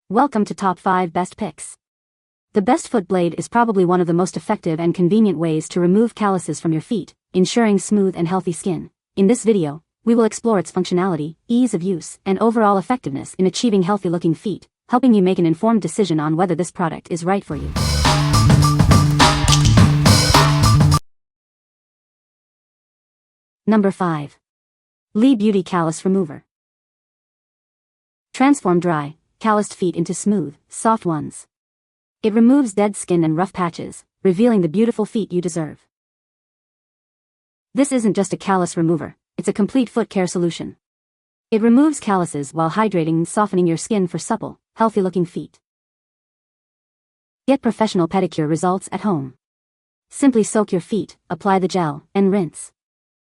Welcome to Top 5 Best Picks. The best foot blade is probably one of the most effective and convenient ways to remove calluses from your feet, ensuring smooth and healthy skin. In this video, we will explore its functionality, ease of use, and overall effectiveness in achieving healthy-looking feet, helping you make an informed decision on whether this product is right for you. Number 5. Lee Beauty Callus Remover. Transform dry, calloused feet into smooth, soft ones. It removes dead skin and rough patches, revealing the beautiful feet you deserve. This isn't just a callus remover, it's a complete foot care solution. It removes calluses while hydrating and softening your skin for supple, healthy-looking feet. Get professional pedicure results at home. Simply soak your feet, apply the gel, and rinse.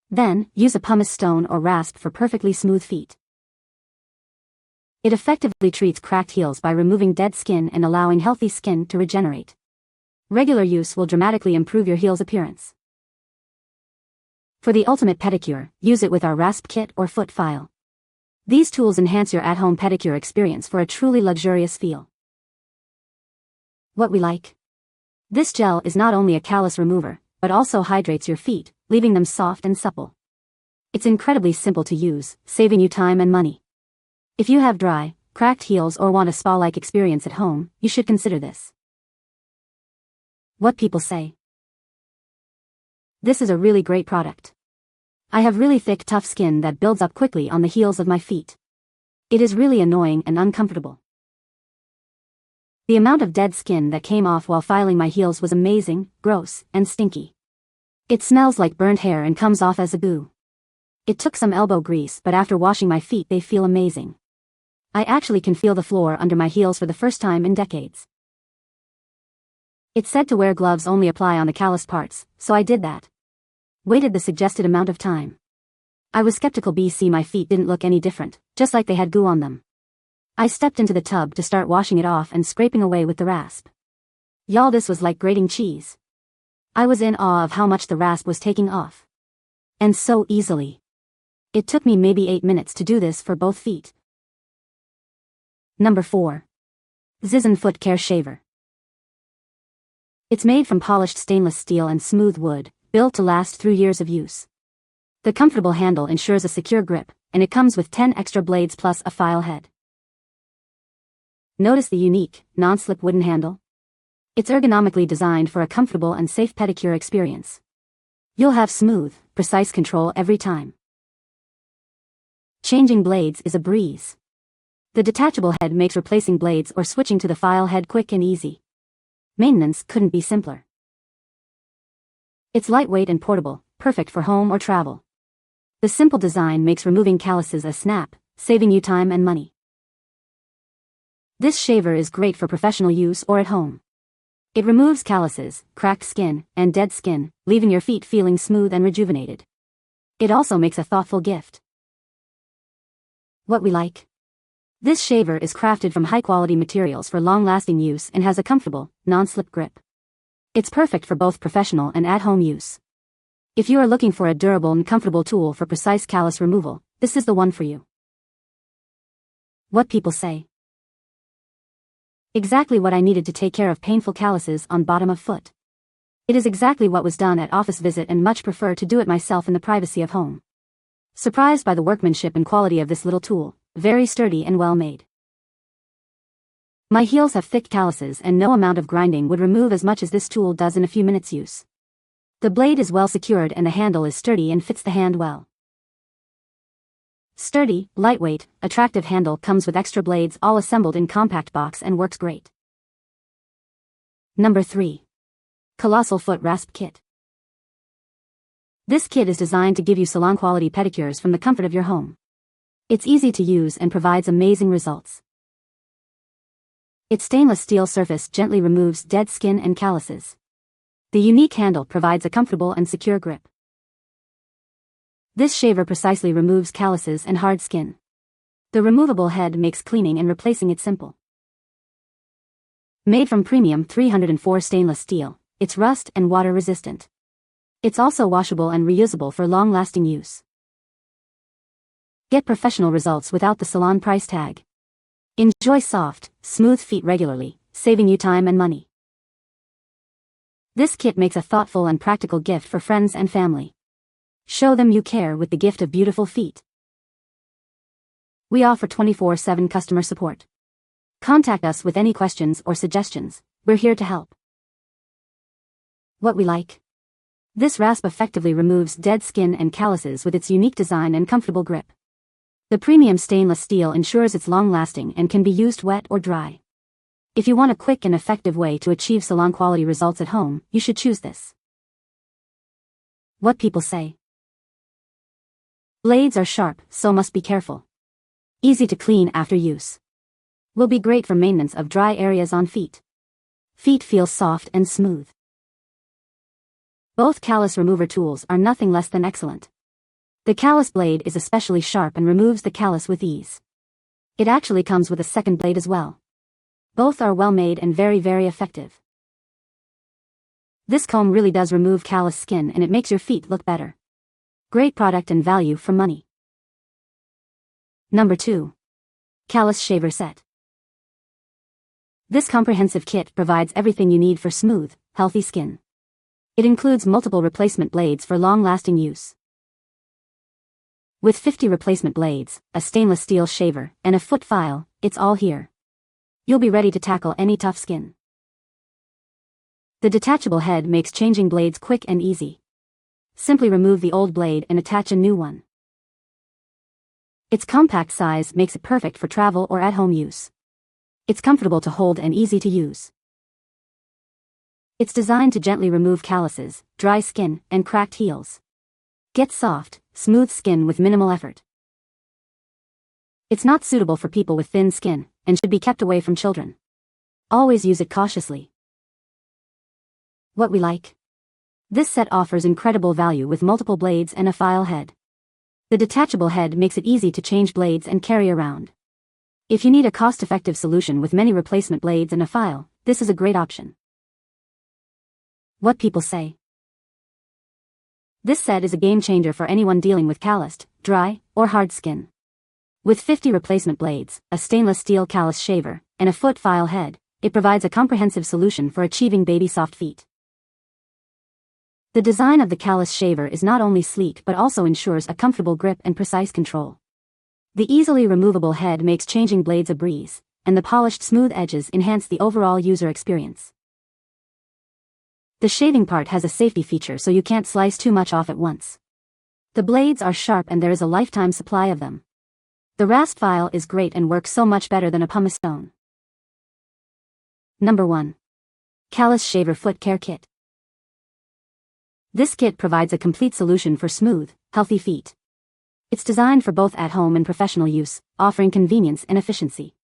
Then, use a pumice stone or rasp for perfectly smooth feet. It effectively treats cracked heels by removing dead skin and allowing healthy skin to regenerate. Regular use will dramatically improve your heel's appearance. For the ultimate pedicure, use it with our Rasp kit or foot file. These tools enhance your at-home pedicure experience for a truly luxurious feel. What we like. This gel is not only a callus remover, but also hydrates your feet, leaving them soft and supple. It's incredibly simple to use, saving you time and money. If you have dry, cracked heels or want a spa-like experience at home, you should consider this. What people say. This is a really great product. I have really thick, tough skin that builds up quickly on the heels of my feet. It is really annoying and uncomfortable. The amount of dead skin that came off while filing my heels was amazing, gross, and stinky. It smells like burnt hair and comes off as a goo. It took some elbow grease, but after washing my feet they feel amazing. I actually can feel the floor under my heels for the first time in decades. It's said to wear gloves only apply on the callous parts, so I did that. Waited the suggested amount of time. I was skeptical my feet didn't look any different, just like they had goo on them. I stepped into the tub to start washing it off and scraping away with the rasp. Y'all, this was like grating cheese. I was in awe of how much the rasp was taking off. And so easily. It took me maybe 8 minutes to do this for both feet. Number 4. ZIZZON Foot Care Shaver. It's made from polished stainless steel and smooth wood, built to last through years of use. The comfortable handle ensures a secure grip, and it comes with 10 extra blades plus a file head. Notice the unique, non-slip wooden handle? It's ergonomically designed for a comfortable and safe pedicure experience. You'll have smooth, precise control every time. Changing blades is a breeze. The detachable head makes replacing blades or switching to the file head quick and easy. Maintenance couldn't be simpler. It's lightweight and portable, perfect for home or travel. The simple design makes removing calluses a snap, saving you time and money. This shaver is great for professional use or at home. It removes calluses, cracked skin, and dead skin, leaving your feet feeling smooth and rejuvenated. It also makes a thoughtful gift. What we like. This shaver is crafted from high-quality materials for long-lasting use and has a comfortable, non-slip grip. It's perfect for both professional and at-home use. If you are looking for a durable and comfortable tool for precise callus removal, this is the one for you. What people say. Exactly what I needed to take care of painful calluses on bottom of foot. It is exactly what was done at office visit and much prefer to do it myself in the privacy of home. Surprised by the workmanship and quality of this little tool, very sturdy and well made. My heels have thick calluses and no amount of grinding would remove as much as this tool does in a few minutes use. The blade is well secured and the handle is sturdy and fits the hand well. Sturdy, lightweight, attractive handle comes with extra blades all assembled in compact box and works great. Number 3. Colossal Foot Rasp Kit. This kit is designed to give you salon-quality pedicures from the comfort of your home. It's easy to use and provides amazing results. Its stainless steel surface gently removes dead skin and calluses. The unique handle provides a comfortable and secure grip. This shaver precisely removes calluses and hard skin. The removable head makes cleaning and replacing it simple. Made from premium 304 stainless steel, it's rust and water resistant. It's also washable and reusable for long-lasting use. Get professional results without the salon price tag. Enjoy soft, smooth feet regularly, saving you time and money. This kit makes a thoughtful and practical gift for friends and family. Show them you care with the gift of beautiful feet. We offer 24/7 customer support. Contact us with any questions or suggestions. We're here to help. What we like. This rasp effectively removes dead skin and calluses with its unique design and comfortable grip. The premium stainless steel ensures it's long-lasting and can be used wet or dry. If you want a quick and effective way to achieve salon-quality results at home, you should choose this. What people say. Blades are sharp, so must be careful. Easy to clean after use. Will be great for maintenance of dry areas on feet. Feet feel soft and smooth. Both callus remover tools are nothing less than excellent. The callus blade is especially sharp and removes the callus with ease. It actually comes with a second blade as well. Both are well made and very, very effective. This comb really does remove callus skin and it makes your feet look better. Great product and value for money. Number 2. Callus Shaver Set. This comprehensive kit provides everything you need for smooth, healthy skin. It includes multiple replacement blades for long-lasting use. With 50 replacement blades, a stainless steel shaver, and a foot file, it's all here. You'll be ready to tackle any tough skin. The detachable head makes changing blades quick and easy. Simply remove the old blade and attach a new one. Its compact size makes it perfect for travel or at-home use. It's comfortable to hold and easy to use. It's designed to gently remove calluses, dry skin, and cracked heels. Get soft, smooth skin with minimal effort. It's not suitable for people with thin skin, and should be kept away from children. Always use it cautiously. What we like. This set offers incredible value with multiple blades and a file head. The detachable head makes it easy to change blades and carry around. If you need a cost-effective solution with many replacement blades and a file, this is a great option. What people say. This set is a game-changer for anyone dealing with calloused, dry, or hard skin. With 50 replacement blades, a stainless steel callus shaver, and a foot file head, it provides a comprehensive solution for achieving baby-soft feet. The design of the callus shaver is not only sleek but also ensures a comfortable grip and precise control. The easily removable head makes changing blades a breeze, and the polished smooth edges enhance the overall user experience. The shaving part has a safety feature so you can't slice too much off at once. The blades are sharp and there is a lifetime supply of them. The Rasp file is great and works so much better than a pumice stone. Number 1. Callus Shaver Foot Care Kit. This kit provides a complete solution for smooth, healthy feet. It's designed for both at-home and professional use, offering convenience and efficiency.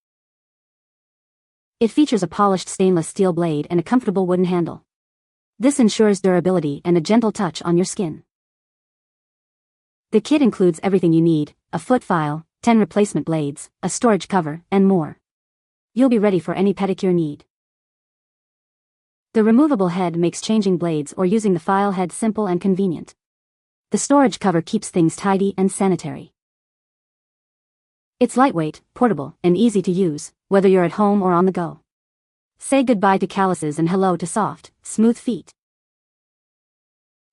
It features a polished stainless steel blade and a comfortable wooden handle. This ensures durability and a gentle touch on your skin. The kit includes everything you need: a foot file, 10 replacement blades, a storage cover, and more. You'll be ready for any pedicure need. The removable head makes changing blades or using the file head simple and convenient. The storage cover keeps things tidy and sanitary. It's lightweight, portable, and easy to use, whether you're at home or on the go. Say goodbye to calluses and hello to soft, smooth feet.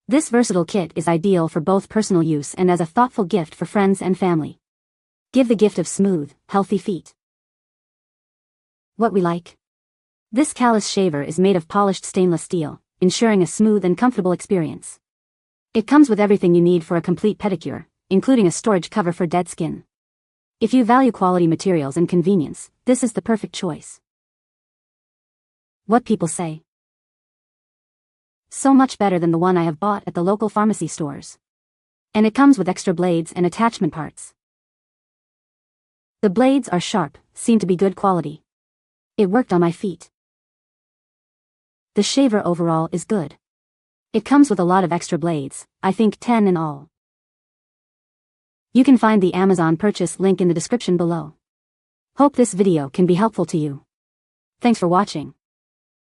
This versatile kit is ideal for both personal use and as a thoughtful gift for friends and family. Give the gift of smooth, healthy feet. What we like. This callus shaver is made of polished stainless steel, ensuring a smooth and comfortable experience. It comes with everything you need for a complete pedicure, including a storage cover for dead skin. If you value quality materials and convenience, this is the perfect choice. What people say. So much better than the one I have bought at the local pharmacy stores. And it comes with extra blades and attachment parts. The blades are sharp, seem to be good quality. It worked on my feet. The shaver overall is good. It comes with a lot of extra blades, I think 10 in all. You can find the Amazon purchase link in the description below. Hope this video can be helpful to you. Thanks for watching.